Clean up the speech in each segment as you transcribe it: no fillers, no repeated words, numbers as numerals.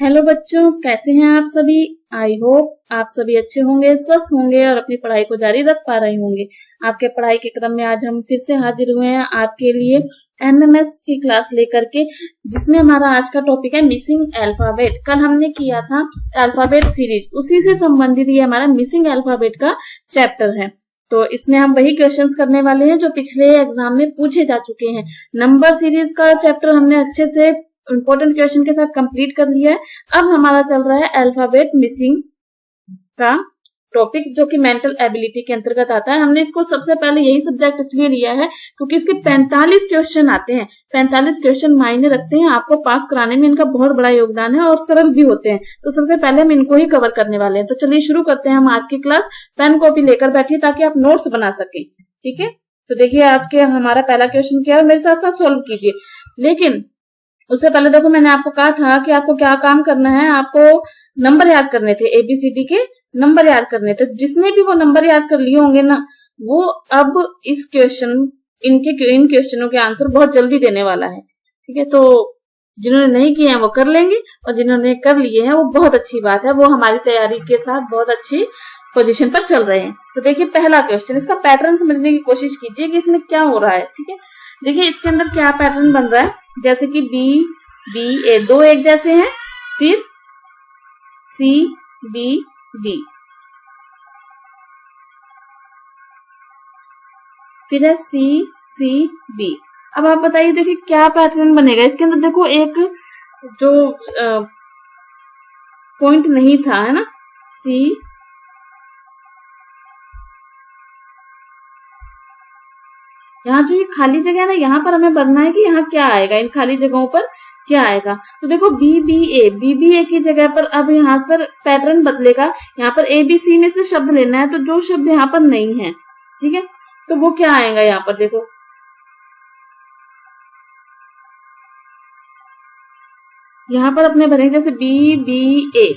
Hello बच्चों, कैसे हैं आप सभी। आई होप आप सभी अच्छे होंगे, स्वस्थ होंगे और अपनी पढ़ाई को जारी रख पा रहे होंगे। आपके पढ़ाई के क्रम में आज हम फिर से हाजिर हुए हैं आपके लिए एनएमएस की क्लास लेकर के, जिसमें हमारा आज का टॉपिक है मिसिंग अल्फाबेट। कल हमने किया था अल्फाबेट सीरीज, उसी से संबंधित ये हमारा मिसिंग अल्फाबेट का चैप्टर है। तो इसमें हम वही क्वेश्चंस करने वाले हैं जो पिछले एग्जाम में पूछे जा चुके हैं। नंबर सीरीज का चैप्टर हमने अच्छे से इंपॉर्टेंट क्वेश्चन के साथ कंप्लीट कर लिया है। अब हमारा चल रहा है अल्फाबेट मिसिंग का टॉपिक, जो कि मेंटल एबिलिटी के अंतर्गत आता है। हमने इसको सबसे पहले यही सब्जेक्ट इसलिए लिया है क्योंकि इसके 45 क्वेश्चन आते हैं। 45 क्वेश्चन मायने रखते हैं, आपको पास कराने में इनका बहुत बड़ा योगदान है और सरल भी होते हैं। तो सबसे पहले हम इनको ही कवर करने वाले हैं। तो चलिए शुरू करते हैं हम आज की क्लास। पेन कॉपी लेकर बैठिए ताकि आप नोट्स बना सके। ठीक है, तो देखिए आज के हमारा पहला क्वेश्चन क्या है, मेरे साथ साथ सोल्व कीजिए। लेकिन उससे पहले देखो, मैंने आपको कहा था कि आपको क्या काम करना है, आपको नंबर याद करने थे, एबीसीडी के नंबर याद करने थे। जिसने भी वो नंबर याद कर लिए होंगे ना, वो अब इस क्वेश्चन इन क्वेश्चनों के आंसर बहुत जल्दी देने वाला है। ठीक है, तो जिन्होंने नहीं किए हैं वो कर लेंगे और जिन्होंने कर लिए हैं वो बहुत अच्छी बात है, वो हमारी तैयारी के साथ बहुत अच्छी पोजीशन पर चल रहे हैं। तो देखिए पहला क्वेश्चन, इसका पैटर्न समझने की कोशिश कीजिए कि इसमें क्या हो रहा है। ठीक है, देखिए इसके अंदर क्या पैटर्न बन रहा है, जैसे कि बी बी ए दो एक जैसे हैं, फिर सी बी बी, फिर है सी सी बी। अब आप बताइए देखिए क्या पैटर्न बनेगा इसके अंदर। देखो एक जो पॉइंट नहीं था, है ना, सी, यहाँ जो ये खाली जगह है ना, यहाँ पर हमें भरना है कि यहाँ क्या आएगा, इन खाली जगहों पर क्या आएगा। तो देखो बी बी ए की जगह पर अब यहाँ पर पैटर्न बदलेगा। यहाँ पर ए बी सी में से शब्द लेना है, तो जो शब्द यहाँ पर नहीं है, ठीक है, तो वो क्या आएगा। यहाँ पर देखो, यहाँ पर अपने भरेंगे जैसे बी बी ए,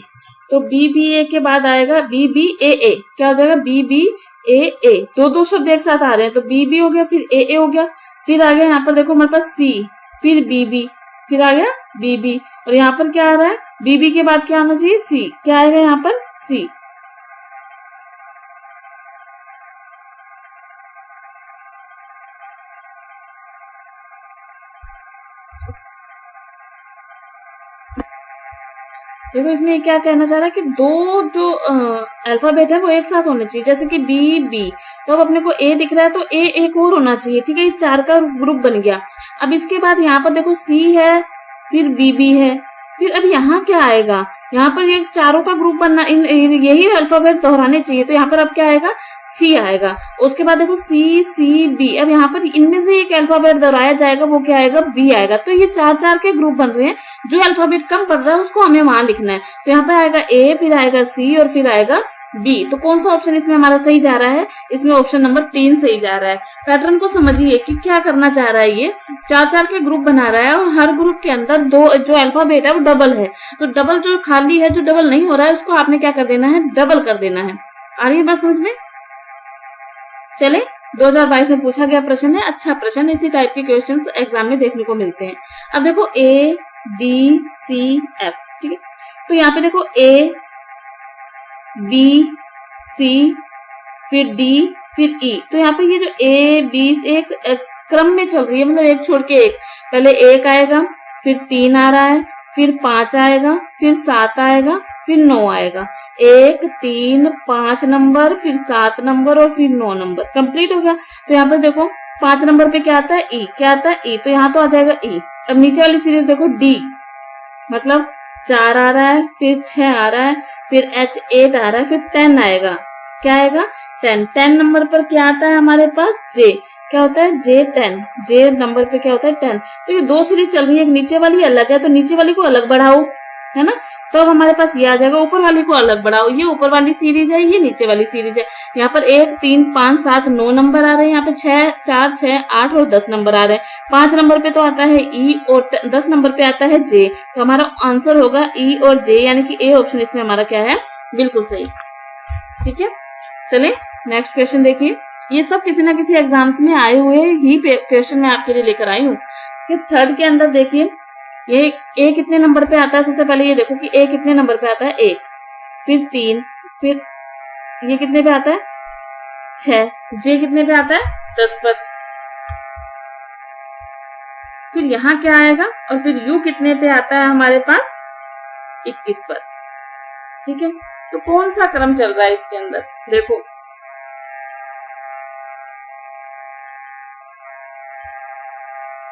तो बी बी ए के बाद आएगा बी बी ए, क्या हो जाएगा बी बी ए। दो शब्द एक साथ आ रहे हैं, तो बी बी हो गया, फिर ए हो गया, फिर आ गया यहाँ पर देखो हमारे पास सी, फिर बी बी, फिर आ गया बी बी, और यहाँ पर क्या आ रहा है, बी बी के बाद क्या आना चाहिए, सी, क्या आएगा यहाँ पर सी। देखो इसमें क्या कहना चाह रहा है कि दो जो अल्फाबेट है वो एक साथ होने चाहिए, जैसे कि बी बी, तो अब अपने को ए दिख रहा है तो ए एक और होना चाहिए। ठीक है, ये चार का ग्रुप बन गया। अब इसके बाद यहाँ पर देखो सी है, फिर बी बी है, फिर अब यहाँ क्या आएगा, यहाँ पर ये चारों का ग्रुप बनना, यही अल्फाबेट दोहराने चाहिए, तो यहाँ पर अब क्या आएगा, सी आएगा। उसके बाद देखो सी सी बी, अब यहाँ पर इनमें से एक अल्फाबेट दोहराया जाएगा, वो क्या आएगा, बी आएगा। तो ये चार चार के ग्रुप बन रहे हैं, जो अल्फाबेट कम पड़ रहा है उसको हमें वहां लिखना है। तो यहाँ पर आएगा ए, फिर आएगा सी और फिर आएगा बी। तो कौन सा ऑप्शन इसमें हमारा सही जा रहा है, इसमें ऑप्शन नंबर 3 सही जा रहा है। पैटर्न को समझिए कि क्या करना चाह रहा है, ये चार चार के ग्रुप बना रहा है और हर ग्रुप के अंदर दो जो अल्फाबेट है वो डबल है। तो डबल जो खाली है, जो डबल नहीं हो रहा है, उसको आपने क्या कर देना है, डबल कर देना है। आ रही है बात समझ में। चले, 2022 में पूछा गया प्रश्न है, अच्छा प्रश्न, इसी टाइप के क्वेश्चंस एग्जाम में देखने को मिलते हैं। अब देखो ए डी सी एफ, ठीक है, तो यहाँ पे देखो ए बी सी फिर डी फिर ई, तो यहाँ पे ये जो ए बी एक क्रम में चल रही है, मतलब एक छोड़ के एक, पहले एक आएगा, फिर 3 आ रहा है, फिर 5 आएगा, फिर 7 आएगा, फिर 9 आएगा, 1 3 5 नंबर, फिर 7 नंबर और फिर 9 नंबर, कंप्लीट हो गया। तो यहाँ पर देखो 5 नंबर पे क्या आता है, ई, क्या आता है, ई, तो यहाँ तो आ जाएगा ई। अब नीचे वाली सीरीज देखो डी, मतलब 4 आ रहा है, फिर 6 आ रहा है, फिर H 8 आ रहा है, फिर 10 आएगा, क्या आएगा 10 नंबर पर क्या आता है हमारे पास, J, क्या होता है J 10, J नंबर पे क्या होता है 10। तो ये दो सीरीज चल रही है, एक नीचे वाली अलग है, तो नीचे वाली को अलग बढ़ाओ, है ना, तो अब हमारे पास ये आ जाएगा, ऊपर वाली को अलग बढ़ाओ, ये ऊपर वाली सीरीज है, ये नीचे वाली सीरीज है। यहाँ पर 1 3 5 7 9 नंबर आ रहे हैं, यहाँ पे 6 4 6 8 और 10 नंबर आ रहे हैं। 5 नंबर पे तो आता है ई और 10 नंबर पे आता है जे, तो हमारा आंसर होगा ई और जे, यानी कि ए ऑप्शन इसमें हमारा क्या है, बिल्कुल सही। ठीक है, चले नेक्स्ट क्वेश्चन देखिए। ये सब किसी ना किसी एग्जाम्स में आए हुए ही क्वेश्चन मैं आपके लिए लेकर आई हूँ। फिर थर्ड के अंदर देखिए, ये ए कितने नंबर पे आता है, सबसे पहले ये देखो कि ए कितने नंबर पे आता है, 1, फिर 3, फिर ये कितने पे आता है, 6, जे कितने पे आता है, 10 पर, फिर यहाँ क्या आएगा, और फिर यू कितने पे आता है हमारे पास, 21 पर। ठीक है, तो कौन सा क्रम चल रहा है इसके अंदर, देखो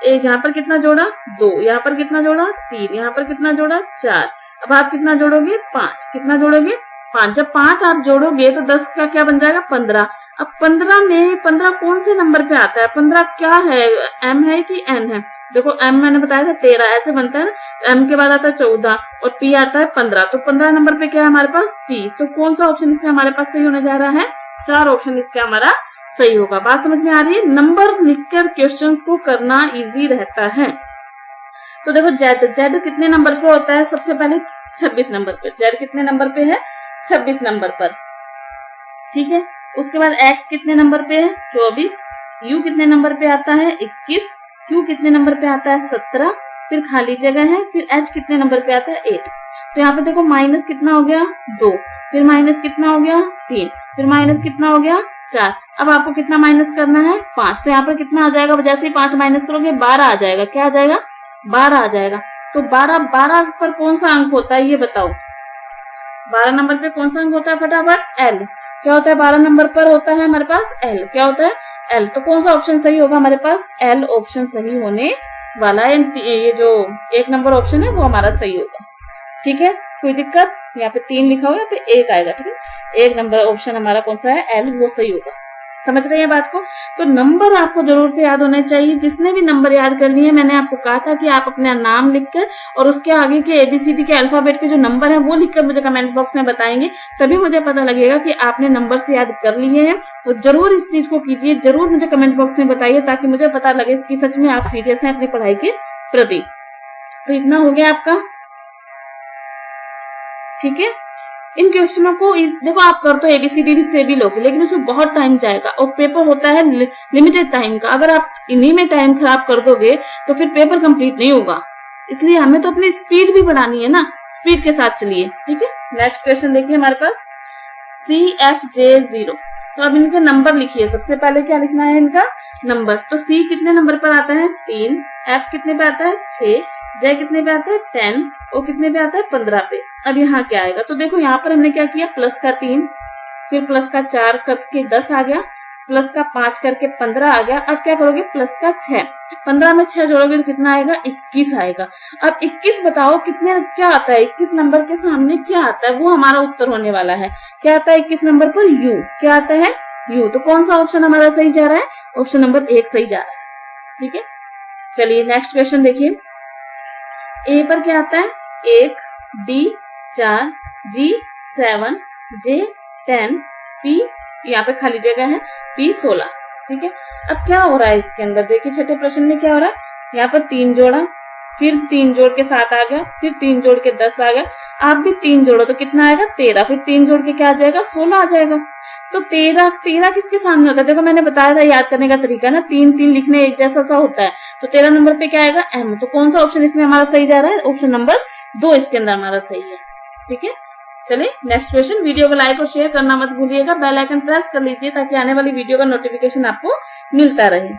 एक यहाँ पर कितना जोड़ा, 2, यहाँ पर कितना जोड़ा, 3, यहाँ पर कितना जोड़ा, 4, अब आप कितना जोड़ोगे, 5, कितना जोड़ोगे, 5, जब 5 आप जोड़ोगे तो 10 का क्या बन जाएगा, 15। अब 15 में 15 कौन से नंबर पे आता है, 15 क्या है, m है कि n है, देखो m मैंने बताया था 13, ऐसे बनता है ना, m के बाद आता है 14 और p आता है 15, तो 15 नंबर पे क्या है हमारे पास, p। तो कौन सा ऑप्शन इसमें हमारे पास सही होने जा रहा है, 4 ऑप्शन इसका हमारा सही होगा। बात समझ में आ रही है, नंबर लिखकर क्वेश्चंस को करना इजी रहता है। तो देखो जेड कितने नंबर पे होता है, सबसे पहले 26 नंबर पे, जेड कितने नंबर पे है, 26 नंबर पर। ठीक है, उसके बाद एक्स कितने नंबर पे है, 24, यू कितने नंबर पे आता है, 21, क्यू कितने नंबर पे आता है, 17, फिर खाली जगह है, फिर एच कितने नंबर पे आता है, 8। तो यहाँ पे देखो माइनस कितना हो गया, 2, फिर माइनस कितना हो गया, 3, फिर माइनस कितना हो गया, 4। अब आपको कितना माइनस करना है, 5। तो यहाँ पर कितना आ जाएगा, जैसे ही 5 माइनस करोगे 12 आ जाएगा, क्या आ जाएगा, 12 आ जाएगा। तो 12 पर कौन सा अंक होता है ये बताओ, 12 नंबर पे कौन सा अंक होता है, फटाफट, एल। क्या होता है 12 नंबर पर होता है हमारे पास एल, क्या होता है, एल। तो कौन सा ऑप्शन सही होगा हमारे पास, एल ऑप्शन सही होने वाला है। ये जो 1 नंबर ऑप्शन है वो हमारा सही होगा। ठीक है, कोई दिक्कत, यहाँ पे 3 लिखा हुआ है, यहाँ पे 1 आएगा। ठीक है, 1 नंबर ऑप्शन हमारा कौन सा है, एल, वो सही होगा। समझ रहे हैं बात को। तो नंबर आपको जरूर से याद होने चाहिए। जिसने भी नंबर याद करनी है, मैंने आपको कहा था कि आप अपना नाम लिखकर और उसके आगे के एबीसीडी के अल्फाबेट के जो नंबर है वो लिखकर मुझे कमेंट बॉक्स में बताएंगे, तभी मुझे पता लगेगा कि आपने नंबर से याद कर लिए हैं। तो जरूर इस चीज को कीजिए, जरूर मुझे कमेंट बॉक्स में बताइए, ताकि मुझे पता लगे कि सच में आप सीरियस हैं अपनी पढ़ाई के प्रति। तो इतना हो गया आपका। ठीक है, इन क्वेश्चनों को देखो आप कर तो एबीसीडी से भी लोगे, लेकिन उसमें बहुत टाइम जाएगा और पेपर होता है लिमिटेड टाइम का। अगर आप इन्हीं में टाइम खराब कर दोगे तो फिर पेपर कंप्लीट नहीं होगा। इसलिए हमें तो अपनी स्पीड भी बढ़ानी है ना, स्पीड के साथ चलिए। ठीक है, नेक्स्ट क्वेश्चन देखिए हमारे पास CFJ0। तो अब इनके नंबर लिखिए। सबसे पहले क्या लिखना है, इनका नंबर। तो C कितने नंबर पर आता है, 3, F कितने पे आता है, 6, J कितने पे आता है, 10, O कितने पे आता है, 15 पे। अब यहाँ क्या आएगा, तो देखो यहाँ पर हमने क्या किया, प्लस का 3, फिर प्लस का 4 करके 10 आ गया, प्लस का 5 करके 15 आ गया। अब क्या करोगे, प्लस का 6, 15 में 6 जोड़ोगे तो कितना आएगा, 21 आएगा। अब 21 बताओ कितने, क्या आता है 21 नंबर के सामने, क्या आता है, वो हमारा उत्तर होने वाला है। क्या आता है 21 नंबर पर, U। क्या आता है, U। तो कौन सा ऑप्शन हमारा सही जा रहा है, ऑप्शन नंबर 1 सही जा रहा है। ठीक है, चलिए नेक्स्ट क्वेश्चन देखिए। ए पर क्या आता है, 1, D 4, G 7, J 10, P यहाँ पे खाली जगह है, P 16। ठीक है, अब क्या हो रहा है इसके अंदर, देखिए छठे प्रश्न में क्या हो रहा है, यहाँ पर 3 जोड़ा, फिर 3 जोड़ के 7 आ गया, फिर 3 जोड़ के 10 आ गया। आप भी 3 जोड़ो तो कितना आएगा, 13, फिर 3 जोड़ के क्या आ जाएगा, 16 आ जाएगा। तो 13 किसके सामने होता है, देखो मैंने बताया था याद करने का तरीका ना, 3 लिखने एक जैसा सा होता है। तो 13 नंबर पे क्या आएगा, M। तो कौन सा ऑप्शन इसमें हमारा सही जा रहा है, ऑप्शन नंबर 2 इसके अंदर हमारा सही है। ठीक है, चलिए नेक्स्ट क्वेश्चन। वीडियो को लाइक और शेयर करना मत भूलिएगा, बेल आइकन प्रेस कर लीजिए ताकि आने वाली वीडियो का नोटिफिकेशन आपको मिलता रहे।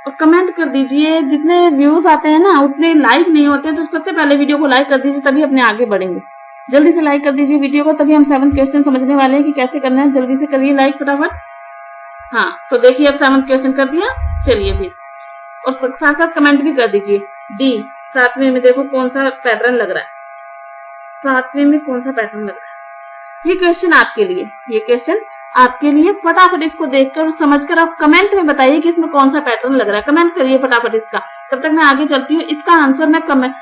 और कमेंट कर दीजिए, जितने व्यूज आते हैं ना उतने लाइक नहीं होते, तो सबसे पहले वीडियो को लाइक कर दीजिए, तभी अपने आगे बढ़ेंगे। जल्दी से लाइक कर दीजिए वीडियो को, तभी हम 7 क्वेश्चन समझने वाले हैं कि कैसे करना है। जल्दी से करिए लाइक फटाफट। हाँ, तो देखिए अब 7 क्वेश्चन कर दिया। चलिए फिर, और साथ साथ कमेंट भी कर दीजिए। D 7वें में देखो कौन सा पैटर्न लग रहा है, 7वें में कौन सा पैटर्न लग रहा है। ये क्वेश्चन आपके लिए, ये क्वेश्चन आपके लिए। फटाफट इसको देखकर और समझकर आप कमेंट में बताइए कि इसमें कौन सा पैटर्न लग रहा है। कमेंट करिए फटाफट इसका, तब तक मैं आगे चलती हूँ। इसका आंसर मैं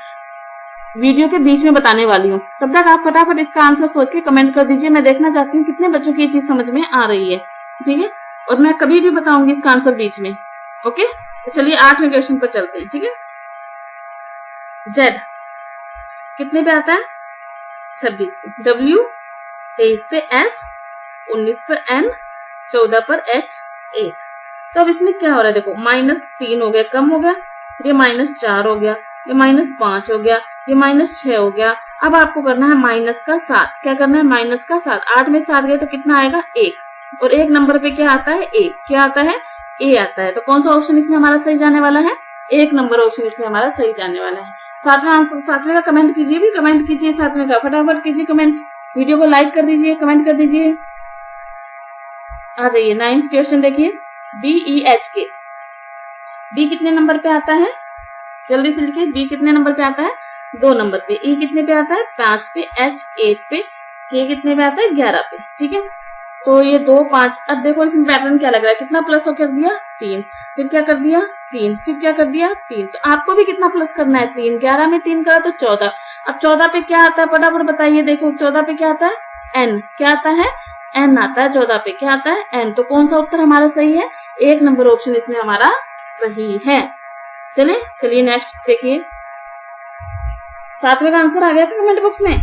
वीडियो के बीच में बताने वाली हूँ, तब तक आप फटाफट इसका आंसर सोच के कमेंट कर दीजिए। मैं देखना चाहती हूँ कितने बच्चों की ये चीज समझ में आ रही है। ठीक है, और मैं कभी भी बताऊंगी इसका आंसर बीच में। ओके, तो चलिए 8वें क्वेश्चन पर चलते हैं। ठीक है, Z कितने पे आता है, 26 पे, W 23 पे, S 19 पर, N 14 पर, H 8। तो अब इसमें क्या हो रहा है, देखो -3 हो गया, कम हो गया, ये -4 हो गया, ये -5 हो गया, ये -6 हो गया। अब आपको करना है माइनस का 7। क्या करना है? माइनस का 7। 8 में 7 गए तो कितना आएगा? 1। और 1 नंबर पे क्या आता है? ए। क्या आता है? ए आता है। तो कौन सा ऑप्शन इसमें हमारा सही जाने वाला है? 1 नंबर ऑप्शन इसमें हमारा सही जाने वाला है। सातवें आंसर, सातवें का कमेंट कीजिए, भी कमेंट कीजिए सातवें का, फटाफट कीजिए कमेंट, वीडियो को लाइक कर दीजिए, कमेंट कर दीजिए। आ जाइए 9th क्वेश्चन देखिए, BEHK। बी कितने नंबर पे आता है? जल्दी से लिखिए, बी कितने नंबर पे आता है? 2 नंबर पे। ई कितने पे आता है? 5 पे। H 8 पे। के कितने पे आता है? 11 पे। ठीक है, तो ये 2 5। अब देखो इसमें पैटर्न क्या लग रहा है, कितना प्लस हो कर दिया? 3। फिर क्या कर दिया? 3। फिर क्या कर दिया? 3। तो आपको भी कितना प्लस करना है? 3। 11 में 3 करा तो 14। अब 14 पे क्या आता है? फटाफट बताइए। देखो 14 पे क्या आता है? N। क्या आता है? N आता है 14 पे। क्या आता है? N। तो कौन सा उत्तर हमारा सही है? 1 नंबर ऑप्शन इसमें हमारा सही है। चलिए नेक्स्ट देखिए, 7वें का आंसर आ गया कमेंट बॉक्स में।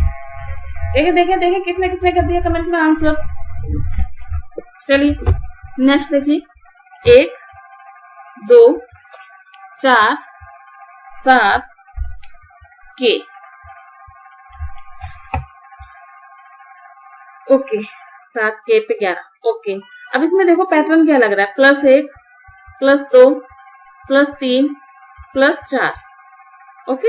देखिए किसने किसने कर दिया कमेंट में आंसर। चलिए नेक्स्ट देखिए, 1 2 4 7 के। ओके, 7 के पे 11। ओके, अब इसमें देखो पैटर्न क्या लग रहा है, +1 +2 +3 +4। ओके,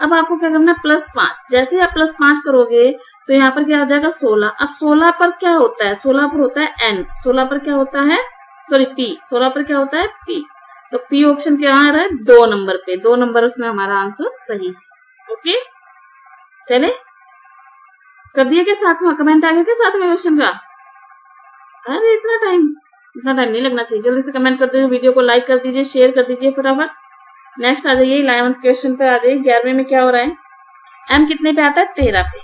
अब आपको क्या करना है? +5। जैसे ही आप +5 करोगे तो यहाँ पर क्या हो जाएगा? 16। अब 16 पर क्या होता है? 16 पर होता है N। 16 पर क्या होता है? Sorry P। 16 पर क्या होता है? P। तो P ऑप्शन क्या आ रहा है? 2 नंबर पे। 2 नंबर उसमें हमारा आंसर सही है। ओके, चले कर दिए क्या? 7वां कमेंट आ गया क्या 7वें क्वेश्चन का? अरे इतना टाइम नहीं लगना चाहिए। जल्दी से कमेंट कर दीजिए, वीडियो को लाइक कर दीजिए, शेयर कर दीजिए फटाफट। नेक्स्ट आ जाइए 11th क्वेश्चन पे आ जाइए। 11वें में क्या हो रहा है? M कितने पे आता है? 13 पे।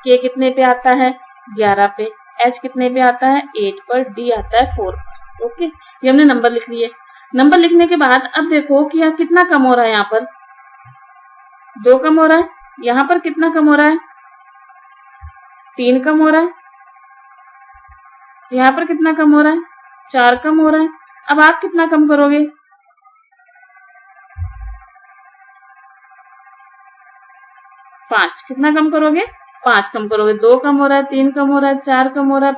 K कितने पे आता है? 11 पे। H कितने पे आता है? 8 पर। D आता है 4 पर। ओके, ये हमने नंबर लिख लिए। नंबर लिखने के बाद अब देखो कि यहाँ कितना कम हो रहा है, यहाँ पर 2 कम हो रहा है, यहाँ पर कितना कम हो रहा है? 3 कम हो रहा है, यहाँ पर कितना कम हो रहा है? 4 कम हो रहा है। अब आप कितना कम करोगे? 5। कितना कम करोगे? 5 कम करोगे। 2 कम हो रहा है, 3 कम हो रहा है, 4 कम हो रहा है,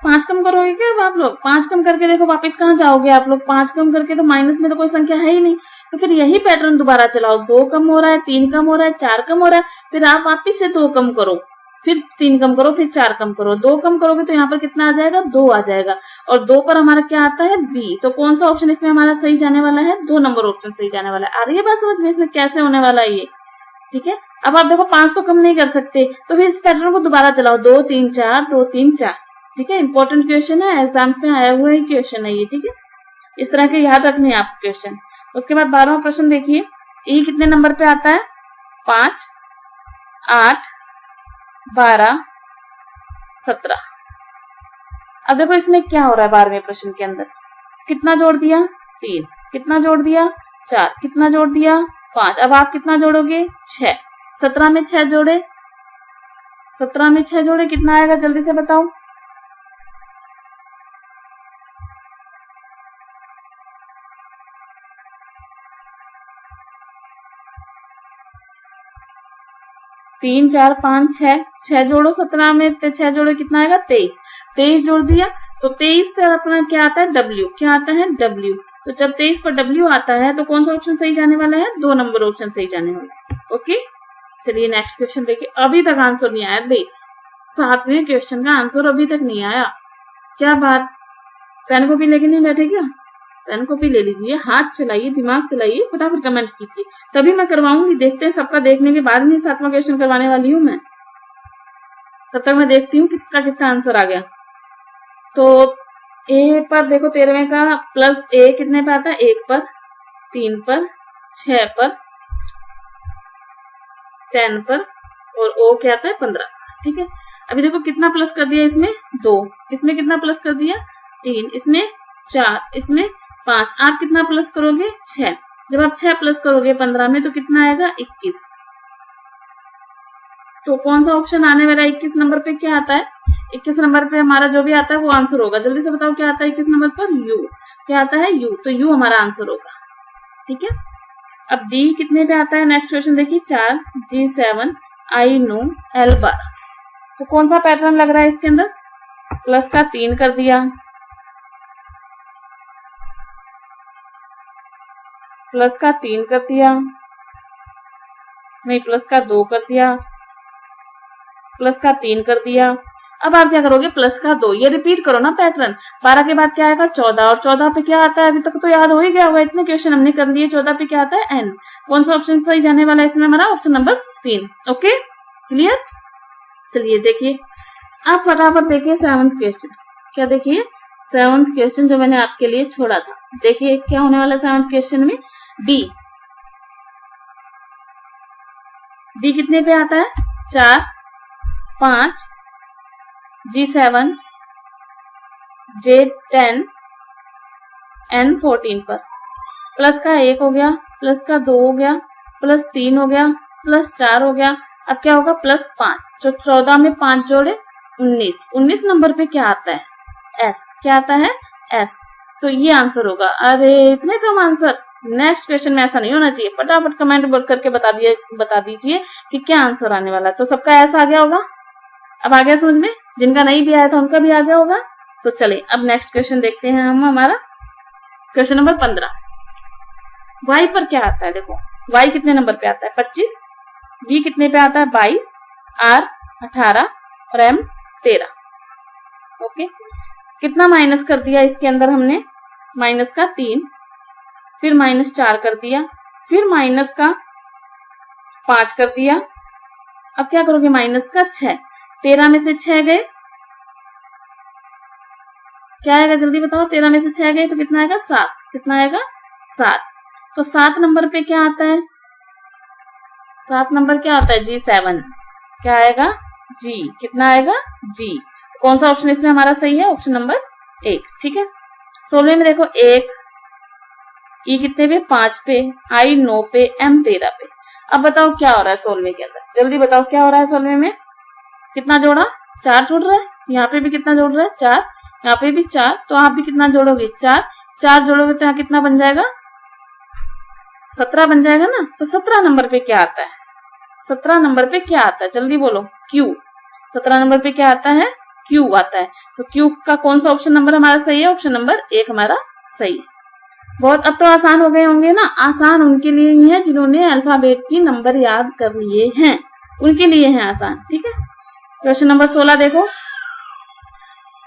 5 कम करोगे क्या? अब आप लोग 5 कम करके देखो वापस कहाँ जाओगे आप लोग? 5 कम करके तो माइनस में तो कोई संख्या है ही नहीं, तो फिर यही पैटर्न दोबारा चलाओ। 2 कम हो रहा है, 3 कम हो रहा है, 4 कम हो रहा है, फिर आप वापिस से 2 कम करो, फिर 3 कम करो, फिर 4 कम करो। 2 कम करोगे तो यहाँ पर कितना आ जाएगा? 2 आ जाएगा। और 2 पर हमारा क्या आता है? बी। तो कौन सा ऑप्शन इसमें हमारा सही जाने वाला है? 2 नंबर ऑप्शन सही जाने वाला है। आ रही है बात समझ में इसमें कैसे होने वाला है ये? ठीक है, अब आप देखो 5 तो कम नहीं कर सकते, तो फिर इस पैटर्न को दोबारा चलाओ। 2 3 4 2 3 4। ठीक है, इंपॉर्टेंट क्वेश्चन है, एग्जाम्स में आया हुआ ही क्वेश्चन है ये। ठीक है, इस तरह के याद रखने हैं आप क्वेश्चन। उसके बाद 12वां प्रश्न देखिए, ई कितने नंबर पे आता है? 5 8 12 17। अब देखो इसमें क्या हो रहा है 12वें प्रश्न के अंदर, कितना जोड़ दिया? 3। कितना जोड़ दिया? 4। कितना जोड़ दिया? 5। अब आप कितना जोड़ोगे? 6। 17 में 6 जोड़े, 17 में 6 जोड़े कितना आएगा? जल्दी से बताओ। तीन 4 5 6, 6 जोड़ो, 17 में 6 जोड़ो कितना आएगा? 23। 23 जोड़ दिया तो 23 पर अपना क्या आता है? W। क्या आता है? W। तो जब 23 पर W आता है तो कौन सा ऑप्शन सही जाने वाला है? 2 नंबर ऑप्शन सही जाने वाला है। ओके, चलिए नेक्स्ट क्वेश्चन देखिए। अभी तक आंसर नहीं आया भाई, 7वें क्वेश्चन का आंसर अभी तक नहीं आया। क्या बात, पेन कॉपी लेके नहीं बैठे क्या? पेन कॉपी ले लीजिए, हाथ चलाइए, दिमाग चलाइए, फटाफट कमेंट कीजिए, तभी मैं करवाऊंगी। देखते हैं, सबका देखने के बाद नहीं 7वां क्वेश्चन करवाने वाली हूँ मैं। तब तक मैं देखती हूँ किसका किसका आंसर आ गया। तो ए पर देखो 13वें का प्लस ए कितने पे आता है? 1 पर, 3 पर, 6 पर, 10 पर, और ओ क्या आता है? 15। ठीक है, अभी देखो कितना प्लस कर दिया इसमें? 2। इसमें कितना प्लस कर दिया? 3। इसमें 4, इसमें 5। आप कितना प्लस करोगे? 6। जब आप 6 प्लस करोगे 15 में तो कितना आएगा? 21। तो कौन सा ऑप्शन आने वाला है 21 नंबर पे? क्या आता है 21 नंबर पे? हमारा जो भी आता है वो आंसर होगा। जल्दी से बताओ क्या आता है 21 नंबर पर? यू। क्या आता है? यू। तो यू हमारा आंसर होगा। ठीक है, अब डी कितने पे आता है? नेक्स्ट क्वेश्चन देखिए, 4 G7 I नो L 12। तो कौन सा पैटर्न लग रहा है इसके अंदर? प्लस का 3 कर दिया, प्लस का 3 कर दिया, नहीं प्लस का 2 कर दिया, प्लस का 3 कर दिया। अब आप क्या करोगे? प्लस का 2, ये रिपीट करो ना पैटर्न। 12 के बाद क्या आएगा? 14, और 14 पे क्या आता है? अभी तक तो याद हो ही गया होगा, इतने क्वेश्चन हमने कर लिए। 14 पे क्या आता है? एन। कौन सा ऑप्शन सही जाने वाला है इसमें? हमारा ऑप्शन नंबर 3। Okay, clear? चलिए देखिए, आप फटाफट देखिए 7th क्वेश्चन। क्या देखिए? 7th क्वेश्चन जो मैंने आपके लिए छोड़ा था। देखिए क्या होने वाला है 7th क्वेश्चन में? डी। डी कितने पे आता है? 4 5 G7 J10 N14 पर। प्लस का 1 हो गया, प्लस का 2 हो गया, प्लस 3 हो गया, प्लस 4 हो गया। अब क्या होगा? प्लस 5। जो 14 में 5 जोड़े 19। 19 नंबर पे क्या आता है? एस। क्या आता है? एस। तो ये आंसर होगा। अरे इतने कम आंसर! नेक्स्ट क्वेश्चन में ऐसा नहीं होना चाहिए। फटाफट कमेंट वर्क करके बता दीजिए कि क्या आंसर आने वाला है। तो सबका ऐसा आ गया होगा? अब आ गया समझ में? जिनका नहीं भी आया था उनका भी आ गया होगा। तो चले अब नेक्स्ट क्वेश्चन देखते हैं हम। हमारा क्वेश्चन नंबर 15। वाई पर क्या आता है? देखो वाई कितने नंबर पे आता है? 25। बी कितने पे आता है? 22। आर 18 और एम 13। ओके, कितना माइनस कर दिया इसके अंदर हमने? माइनस का 3, फिर माइनस 4 कर दिया, फिर माइनस का 5 कर दिया। अब क्या करोगे? माइनस का 6। 13 में से 6 गए, क्या आएगा? जल्दी बताओ। 13 में से 6 गए तो कितना आएगा? 7। कितना आएगा? 7। तो 7 नंबर पे क्या आता है? 7 नंबर क्या आता है? G7। क्या आएगा? जी। कितना आएगा? जी। कौन सा ऑप्शन इसमें हमारा सही है? Option number 1। ठीक है, 16 में देखो 1, ई कितने पे? 5 पे, आई 9 पे, एम 13 पे। अब बताओ क्या हो रहा है 16 के अंदर? जल्दी बताओ क्या हो रहा है 16 में? कितना जोड़ा? 4 जोड़ रहा है। यहाँ पे भी कितना जोड़ रहा है? 4। यहाँ पे भी 4। तो आप भी कितना जोड़ोगे? 4। 4 जोड़ोगे तो यहाँ कितना बन जाएगा? 17 बन जाएगा ना। तो 17 नंबर पे क्या आता है? 17 नंबर पे क्या आता है? जल्दी बोलो। क्यू। 17 नंबर पे क्या आता है? क्यू आता है। तो क्यू का कौन सा ऑप्शन नंबर हमारा सही है? ऑप्शन नंबर 1 हमारा सही है। बहुत अब तो आसान हो गए होंगे ना। आसान उनके लिए ही है जिन्होंने अल्फाबेट की नंबर याद कर लिए हैं, उनके लिए है आसान। ठीक है, क्वेश्चन नंबर 16 देखो।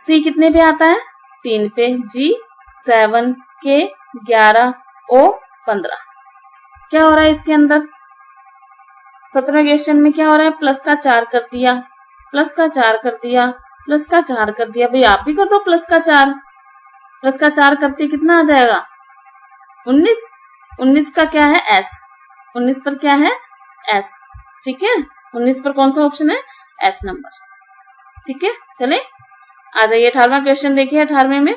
सी कितने पे आता है? 3 पे, जी 7, के 11, ओ 15। क्या हो रहा है इसके अंदर? 17वें क्वेश्चन में क्या हो रहा है? प्लस का 4 कर दिया, प्लस का 4 कर दिया, प्लस का 4 कर दिया। भाई आप भी कर दो प्लस का 4। प्लस का 4 करते कितना आ जाएगा? 19। 19 का क्या है? एस। 19 पर क्या है? एस। ठीक है, 19 पर कौन सा ऑप्शन है? S number. ठीक है, चले आ जाइए 18वां क्वेश्चन देखिए। 18वें में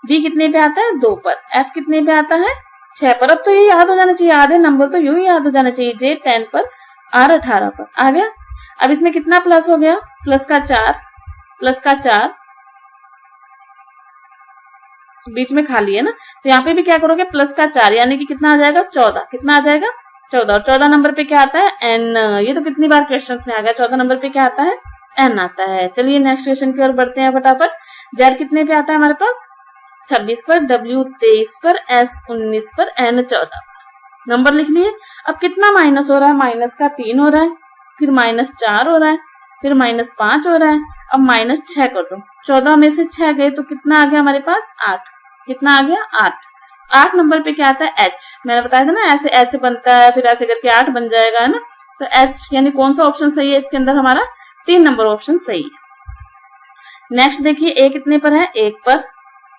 बी कितने पे आता है? 2 पर। एफ कितने पे आता है? 6 पर। अब तो ये याद हो जाना चाहिए, आधे नंबर तो यूं ही याद हो जाना चाहिए। जे 10 पर, आर 18 पर। आ गया। अब इसमें कितना प्लस हो गया? प्लस का 4, प्लस का 4, बीच में खाली है ना, तो यहाँ पे भी क्या करोगे? प्लस का 4, यानी कि कितना आ जाएगा? 14। कितना आ जाएगा? 14। और 14 नंबर पे क्या आता है? एन। ये तो कितनी बार क्वेश्चन में आ गया। 14 नंबर पे क्या आता है? एन आता है। चलिए नेक्स्ट क्वेश्चन की ओर बढ़ते हैं फटाफट। जेड कितने पे आता है हमारे पास? 26 पर, डब्ल्यू 23 पर, एस 19 पर, एन 14। नंबर लिख लिए। अब कितना माइनस हो रहा है? माइनस का 3 हो रहा है, फिर माइनस 4 हो रहा है, फिर माइनस 5 हो रहा है। अब माइनस 6 कर दो। 14 में से 6 गए तो कितना आ गया हमारे पास? 8। कितना आ गया? 8। 8 नंबर पे क्या आता है? एच। मैंने बताया था ना ऐसे एच बनता है, फिर ऐसे करके 8 बन जाएगा, है ना। तो एच यानी कौन सा ऑप्शन सही है इसके अंदर? हमारा 3 नंबर ऑप्शन सही है। नेक्स्ट देखिए, ए कितने पर है? 1 पर,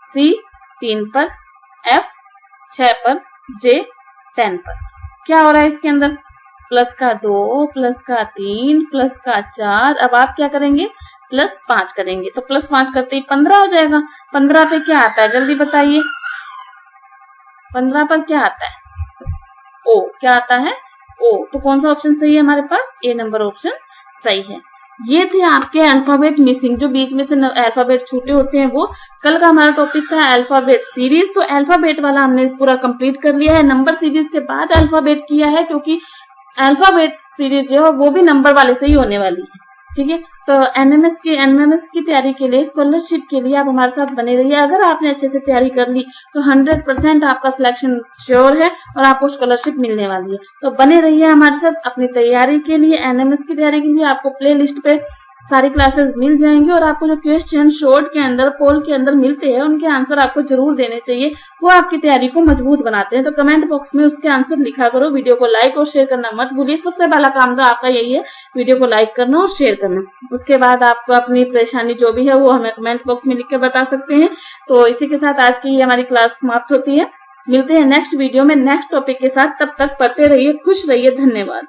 सी 3 पर, एफ 6 पर, जे 10 पर। क्या हो रहा है इसके अंदर? प्लस का 2, प्लस का 3, प्लस का 4। अब आप क्या करेंगे? प्लस 5 करेंगे। तो प्लस 5 करते ही 15 हो जाएगा। 15 पे क्या आता है? जल्दी बताइए। 15 पर क्या आता है? ओ। क्या आता है? ओ। तो कौन सा ऑप्शन सही है हमारे पास? ए नंबर ऑप्शन सही है। ये थे आपके अल्फाबेट मिसिंग, जो बीच में से अल्फाबेट छूटे होते हैं वो। कल का हमारा टॉपिक था अल्फाबेट सीरीज, तो अल्फाबेट वाला हमने पूरा कंप्लीट कर लिया है। नंबर सीरीज के बाद अल्फाबेट किया है, क्योंकि अल्फाबेट सीरीज जो है वो भी नंबर वाले से ही होने वाली है। ठीक है, तो एनएमएस की तैयारी के लिए, स्कॉलरशिप के लिए आप हमारे साथ बने रहिए। अगर आपने अच्छे से तैयारी कर ली तो 100% आपका सिलेक्शन श्योर है और आपको स्कॉलरशिप मिलने वाली है। तो बने रहिए हमारे साथ अपनी तैयारी के लिए। एनएमएस की तैयारी के लिए आपको प्ले लिस्ट पे सारी क्लासेस मिल जाएंगी, और आपको जो क्वेश्चन शॉर्ट के अंदर, पोल के अंदर मिलते हैं, उनके आंसर आपको जरूर देने चाहिए। वो आपकी तैयारी को मजबूत बनाते हैं। तो कमेंट बॉक्स में उसके आंसर लिखा करो। वीडियो को लाइक और शेयर करना मत भूलिए। सबसे पहला काम तो आपका यही है, वीडियो को लाइक करना और शेयर करना। उसके बाद आपको अपनी परेशानी जो भी है वो हमें कमेंट बॉक्स में लिख कर बता सकते हैं। तो इसी के साथ आज की हमारी क्लास समाप्त होती है। मिलते हैं नेक्स्ट वीडियो में नेक्स्ट टॉपिक के साथ। तब तक पढ़ते रहिए, खुश रहिए। धन्यवाद।